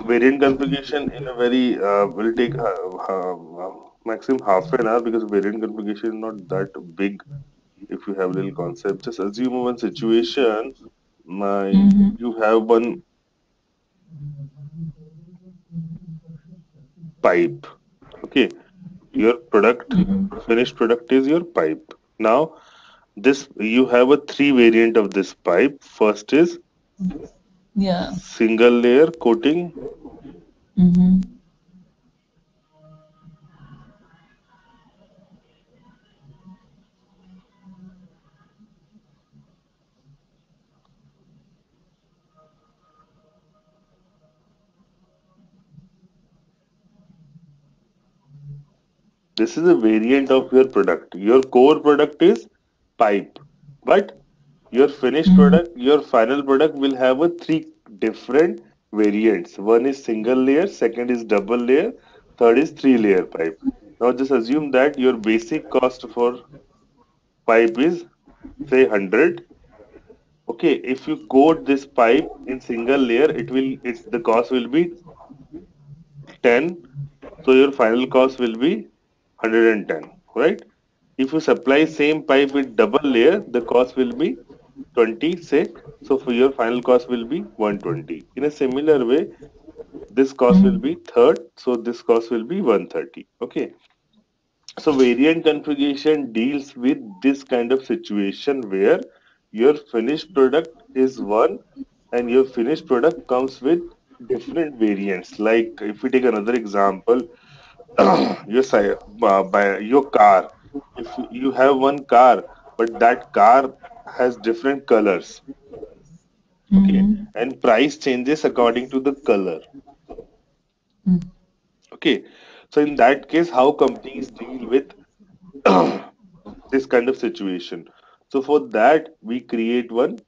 variant configuration in a very will take maximum half an hour because variant configuration is not that big. If you have little concept, just assume one situation. My Mm-hmm. You have one pipe. Okay, your product, Mm-hmm. finished product is your pipe. Now this you have a three variant of this pipe. First is Yeah. single layer coating. Mm-hmm. This is a variant of your product. Your core product is pipe, but your finished Mm-hmm. product, your final product will have a three different variants. One is single layer, second is double layer, third is three layer pipe. Now just assume that your basic cost for pipe is say 100. Okay, if you coat this pipe in single layer, it's the cost will be 10. So your final cost will be 110, right? If you supply same pipe with double layer, the cost will be 20, say. So for your final cost will be 120. In a similar way, this cost will be third, so this cost will be 130. Okay. So variant configuration deals with this kind of situation where your finished product is one and your finished product comes with different variants. Like if we take another example, your car. If you have one car, but that car has different colors, okay, Mm-hmm. and price changes according to the color, okay. So in that case, how companies deal with this kind of situation? So for that, we create one.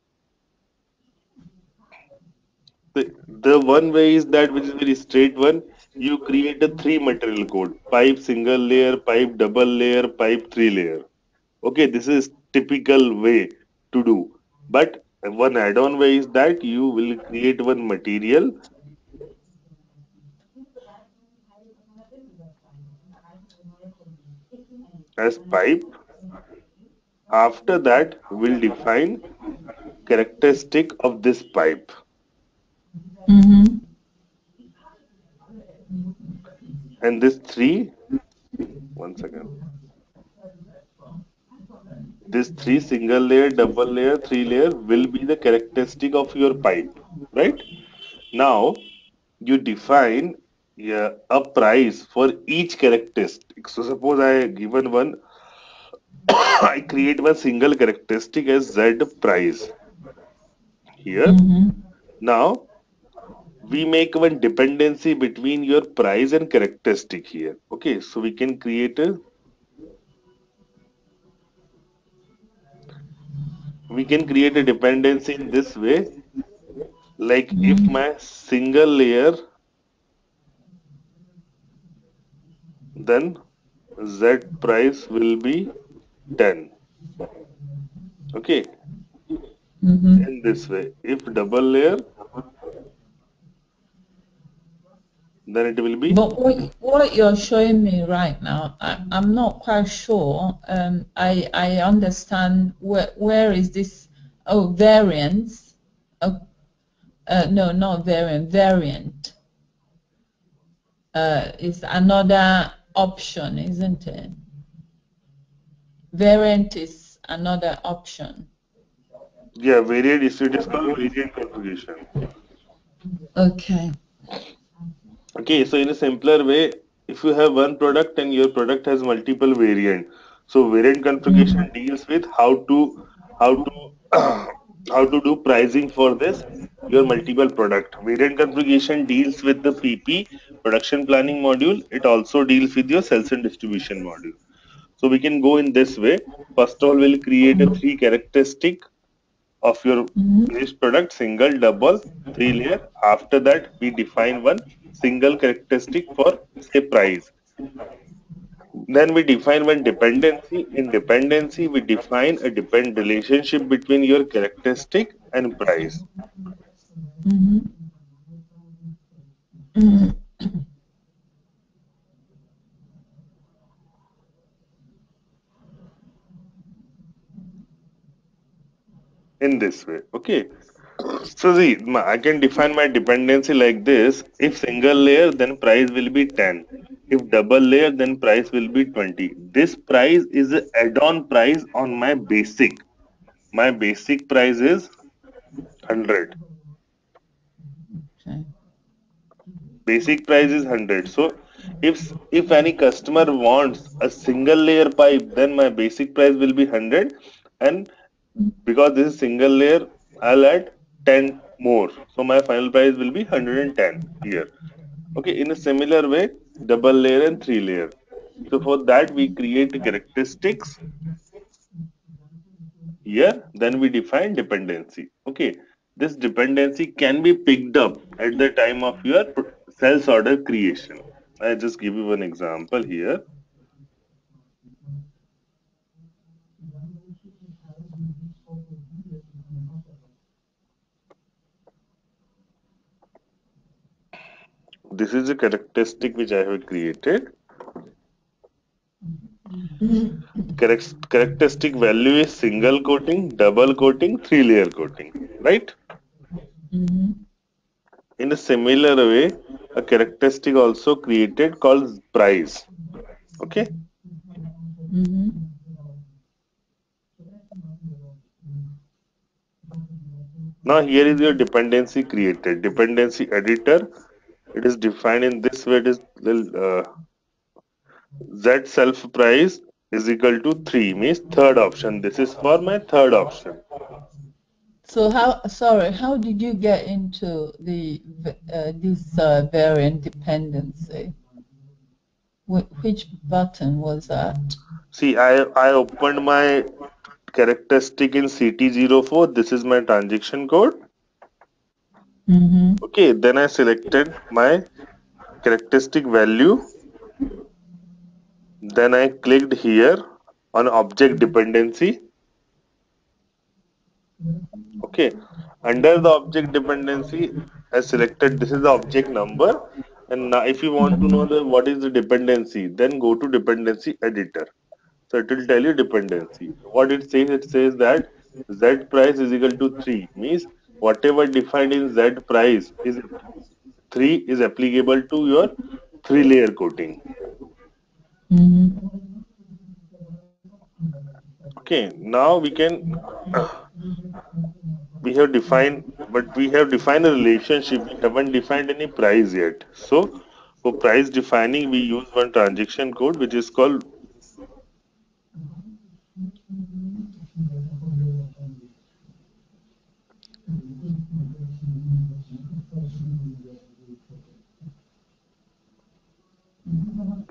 The one way is that which is very straight one. You create a three material code: pipe single layer, pipe double layer, pipe three layer. Okay, this is typical way to do. But one add-on way is that you will create one material as pipe. After that, we'll define characteristic of this pipe. Mm-hmm. And this three, one second. This three single layer, double layer, three layer will be the characteristic of your pipe, right? Now you define, yeah, a price for each characteristic. So suppose I given one I create one single characteristic as Z price here. Mm-hmm. Now we make one dependency between your price and characteristic here. Okay, so we can create a dependency in this way. Like if Mm-hmm. my single layer, then Z price will be 10. Okay, Mm-hmm. in this way. If double layer, then it will be. But what you're showing me right now, I'm not quite sure. I understand where is this? Oh, variance. Oh, no, not variant. Variant is another option, isn't it? Variant is another option. Yeah, variant is, it is called variant configuration. Okay. Okay, so in a simpler way, if you have one product and your product has multiple variant, so variant configuration Mm-hmm. deals with how to how to do pricing for this your multiple product. Variant configuration deals with the PP production planning module. It also deals with your sales and distribution module. So we can go in this way. First of all, we'll create a three characteristic of your Mm-hmm. finished product: single, double, three layer. After that, we define one single characteristic for say price. Then we define one dependency. In dependency, we define a depend relationship between your characteristic and price. Mm-hmm. in this way. Okay. So see, I can define my dependency like this. If single layer, then price will be 10. If double layer, then price will be 20. This price is a add-on price on my basic. My basic price is 100. Okay. Basic price is 100. So if any customer wants a single layer pipe, then my basic price will be 100, and because this is single layer, I'll add 10 more. So my final price will be 110 here. Okay, in a similar way, double layer and three layer. So for that we create characteristics here, then we define dependency. Okay, this dependency can be picked up at the time of your sales order creation. I just give you one example here. This is a characteristic which I have created. Characteristic value is single coating, double coating, three layer coating, right? Mm-hmm. In a similar way, a characteristic also created called price. Okay. Mm-hmm. Now here is your dependency created. Dependency editor. It is defined in this way. It is Z self price is equal to 3 means third option. This is for my third option. So how did you get into this variant dependency? Which button was that? See, I opened my characteristic in CT04. This is my transaction code. Mm-hmm. Okay, then I selected my characteristic value. Then I clicked here on object dependency. Okay, under the object dependency, I selected this is the object number. And now if you want to know the what is the dependency, then go to dependency editor. So it will tell you dependency. What it says that Z price is equal to 3 means whatever defined in Z price is 3 is applicable to your three layer coating. Mm-hmm. Okay, now we can we have defined, but we have defined a relationship. We haven't defined any price yet. So for price defining, we use one transaction code which is called,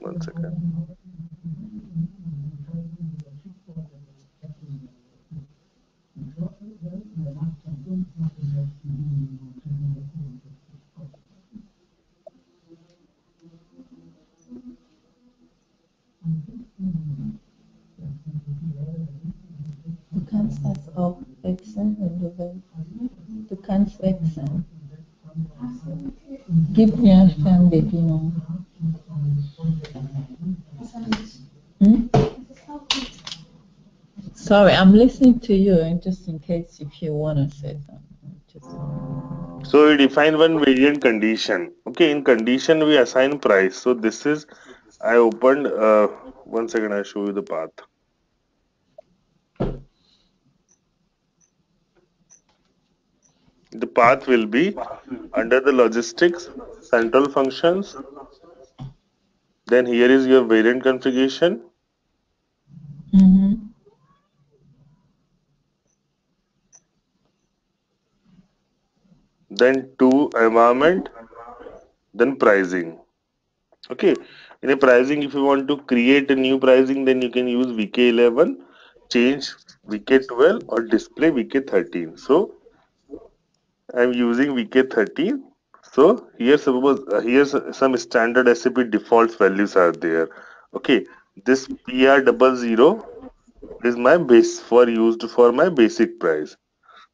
one second. Du kannst das auch wechseln, wenn du willst. Du kannst wechseln. Gib mir Fernbedienung. Hmm? Sorry, I'm listening to you, and just in case if you want to say something. So we define one variant condition. Okay, in condition we assign price. So this is I opened. One second, I show you the path. The path will be under the logistics, central functions. Then here is your variant configuration. Mm-hmm. Then to environment. Then pricing. Okay. In a pricing, if you want to create a new pricing, then you can use VK11, change VK12 or display VK13. So I'm using VK13. So here suppose here's some standard SAP default values are there. Okay, this PR00 is my base for used for my basic price.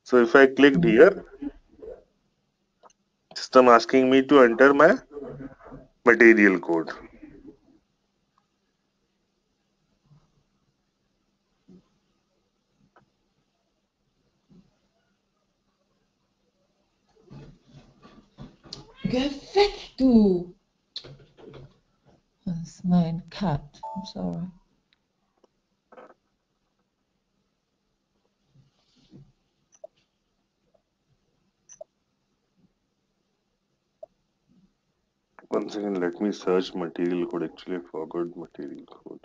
So if I clicked here, system asking me to enter my Material code. Get weg, du! Das ist mein cat. I'm sorry. One second, let me search material code. Actually, I forgot material code.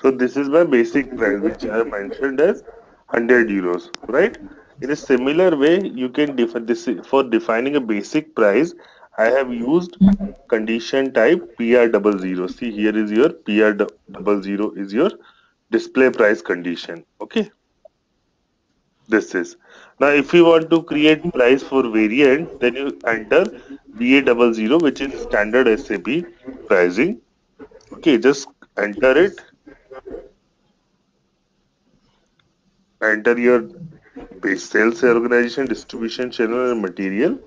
So this is my basic price, which I mentioned as 100 euros, right? In a similar way, you can define this for defining a basic price. I have used condition type PR double zero. See, here is your double zero is your display price condition. Okay, this is now if you want to create price for variant, then you enter BA double zero, which is standard SAP pricing. Okay, just enter it, enter your base sales organization, distribution channel, and material.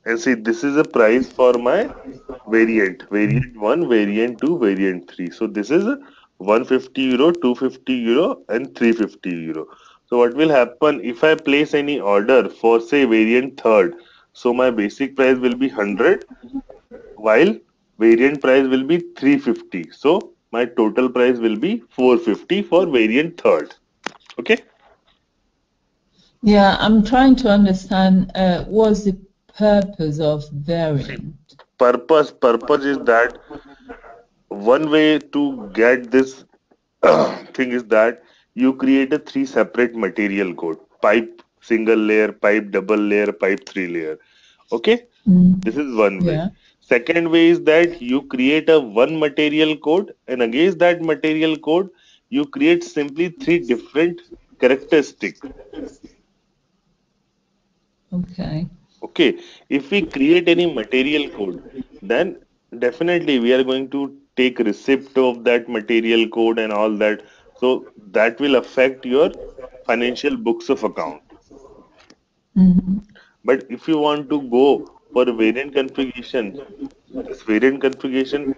And see, this is a price for my variant 1, variant 2, variant 3. So this is 150 euro, 250 euro, and 350 euro. So what will happen if I place any order for say variant third? So my basic price will be 100, while variant price will be 350. So my total price will be 450 for variant third. Okay. Yeah, I'm trying to understand what's the purpose of See, variant. purpose is that one way to get this thing is that you create a three separate material code: pipe single layer, pipe double layer, pipe three layer. Okay, this is one way. Yeah. Second way is that you create a one material code, and against that material code you create simply three different characteristics. Okay. Okay, if we create any material code, then definitely we are going to take receipt of that material code and all that. So that will affect your financial books of account. Mm-hmm. But if you want to go for a variant configuration, this variant configuration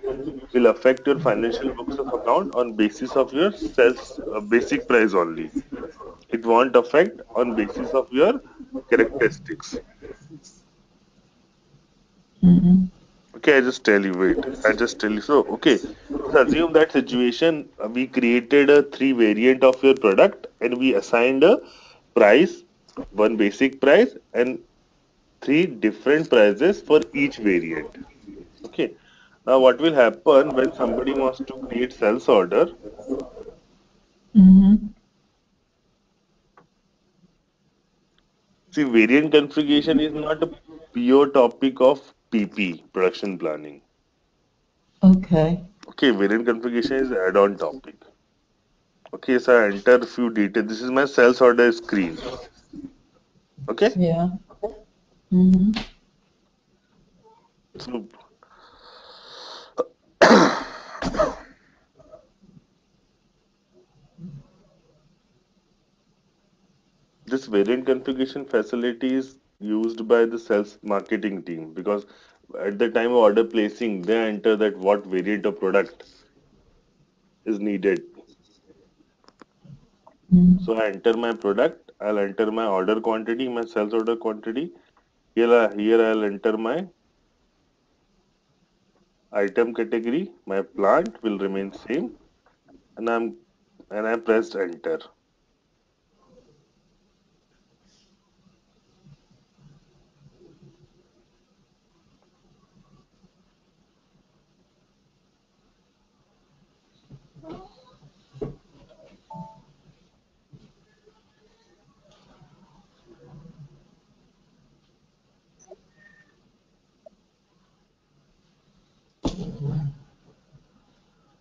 will affect your financial books of account on basis of your sales basic price only. It won't affect on basis of your characteristics. Mm-hmm. Okay, I just tell you, wait. I just tell you. So, okay, just assume that situation. We created a three variant of your product and we assigned a price, one basic price, and three different prices for each variant. Okay. Now, what will happen when somebody wants to create sales order? Mm-hmm. See, variant configuration is not a pure topic of PP, production planning. Okay. Okay, variant configuration is add-on topic. Okay, so I enter few details. This is my sales order screen. Okay, Yeah. Mm-hmm. so this variant configuration facility is used by the sales marketing team, because at the time of order placing, they enter that what variant of product is needed. Mm. So I enter my product, I'll enter my order quantity, my sales order quantity. Here I'll enter my item category. My plant will remain same, and I pressed enter.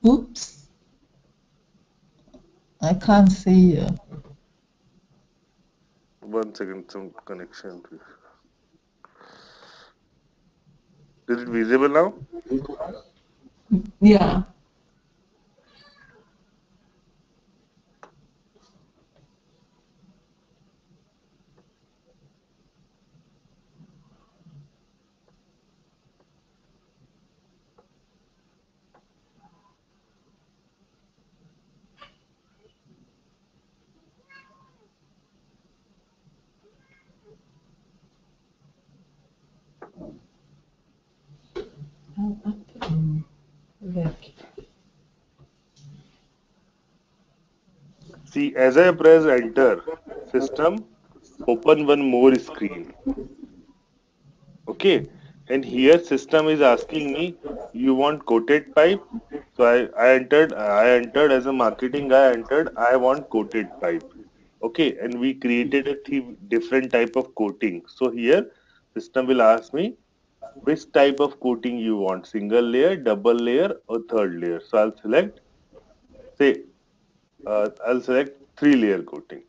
Oops, I can't see you. 1 second, some connection. Is it visible now? Yeah. Look. See, as I press enter, system open one more screen. Okay, and here system is asking me, you want coated pipe? So I entered as a marketing guy, I entered I want coated pipe. Okay, and we created a different type of coating. So here system will ask me which type of coating you want, single layer, double layer, or third layer. So say I'll select 3-layer coating.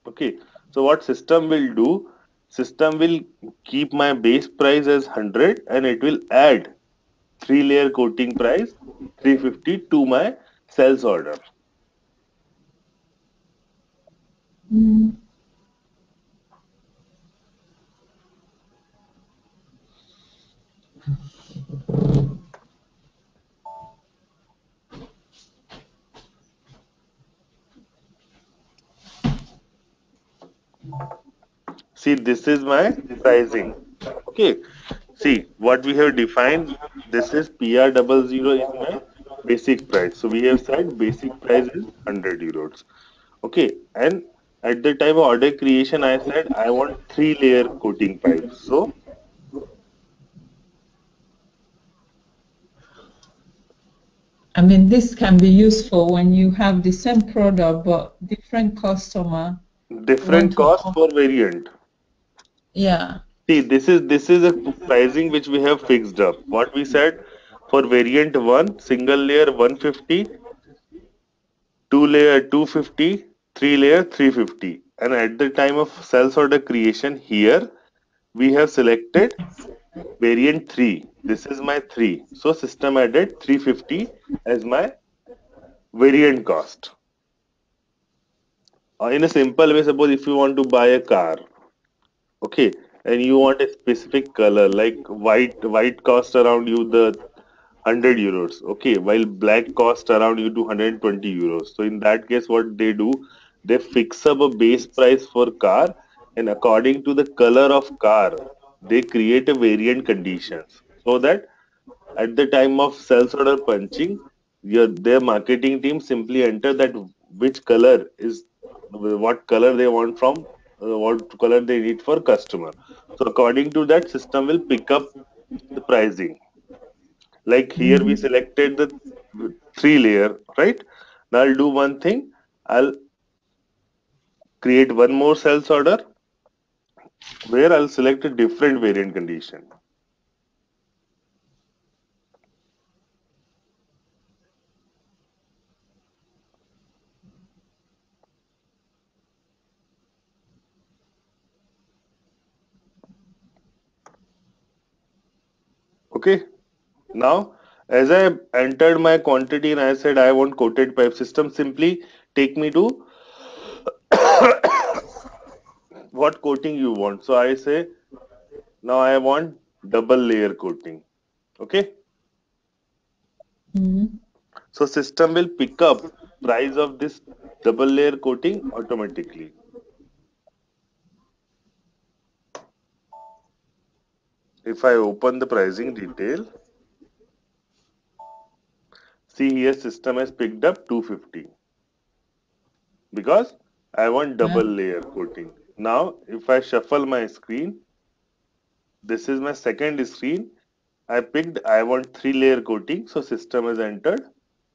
Okay, so what system will do? System will keep my base price as 100, and it will add 3-layer coating price 350 to my sales order. Mm. See, this is my pricing. Okay, see what we have defined. This is PR double zero is my basic price. So we have said basic price is 100 euros. Okay, and at the time of order creation, I said I want 3-layer coating pipes. So I mean, this can be useful when you have the same product but different customer want different to cost come. for variant. Yeah. See, this is a pricing which we have fixed up. What we said for variant one, single layer 150, two layer 250, three layer 350. And at the time of sales order creation, here we have selected variant 3. This is my 3. So system added 350 as my variant cost. In a simple way, suppose if you want to buy a car, okay, and you want a specific color like white cost around you the 100 euros, okay, while black cost around you to 120 euros. So in that case, what they do, they fix up a base price for car, and according to the color of car, they create a variant conditions, so that at the time of sales order punching, their marketing team simply enter that which color is what color they want from what color they need for customer. So according to that, system will pick up the pricing. Like here we Mm. selected the 3-layer, right? Now I'll do one thing. I'll create one more sales order where I'll select a different variant condition. Okay. Now, as I entered my quantity and I said I want coated pipe, system simply take me to what coating you want. So I say Now I want double layer coating. Okay. Mm-hmm. So system will pick up price of this double layer coating automatically. If I open the pricing detail, see here system has picked up 250 because I want double Yeah. layer coating. Now if I shuffle my screen, this is my second screen. I picked I want three layer coating, so system has entered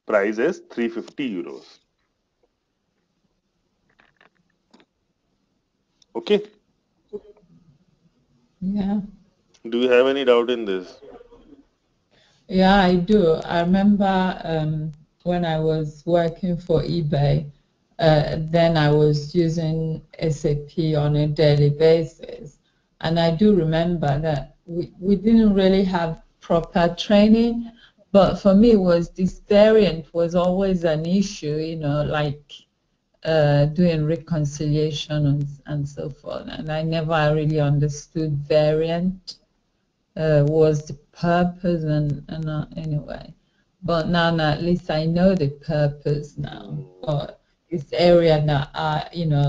price as 350 euros. Okay. Yeah. Do you have any doubt in this? Yeah, I do. I remember when I was working for eBay, then I was using SAP on a daily basis. And I do remember that we didn't really have proper training, but for me, was this variant was always an issue, like doing reconciliation and so forth. And I never really understood variant was the purpose and anyway. But now at least I know the purpose now. Hmm. But this area now,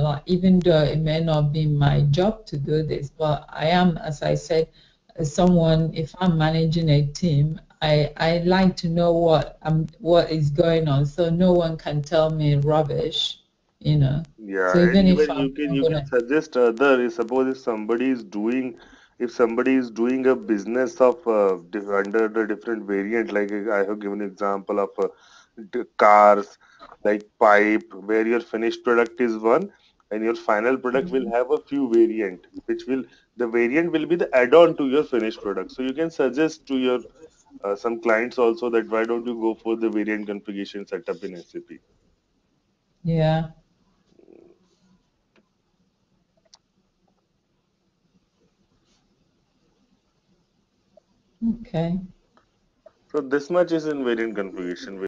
like even though it may not be my job to do this, but I am, as I said, as someone, if I'm managing a team, I like to know what is going on, so no one can tell me rubbish, you know. So Yeah, and even if even I'm not you can gonna, suggest other. Suppose if somebody is doing, if somebody is doing a business of under the different variant, like I have given example of cars, like pipe, where your finished product is one, and your final product will have a few variant, which will the variant will be the add-on to your finished product. So you can suggest to your some clients also that why don't you go for the variant configuration setup in SAP. yeah, okay. So this much is in variant configuration.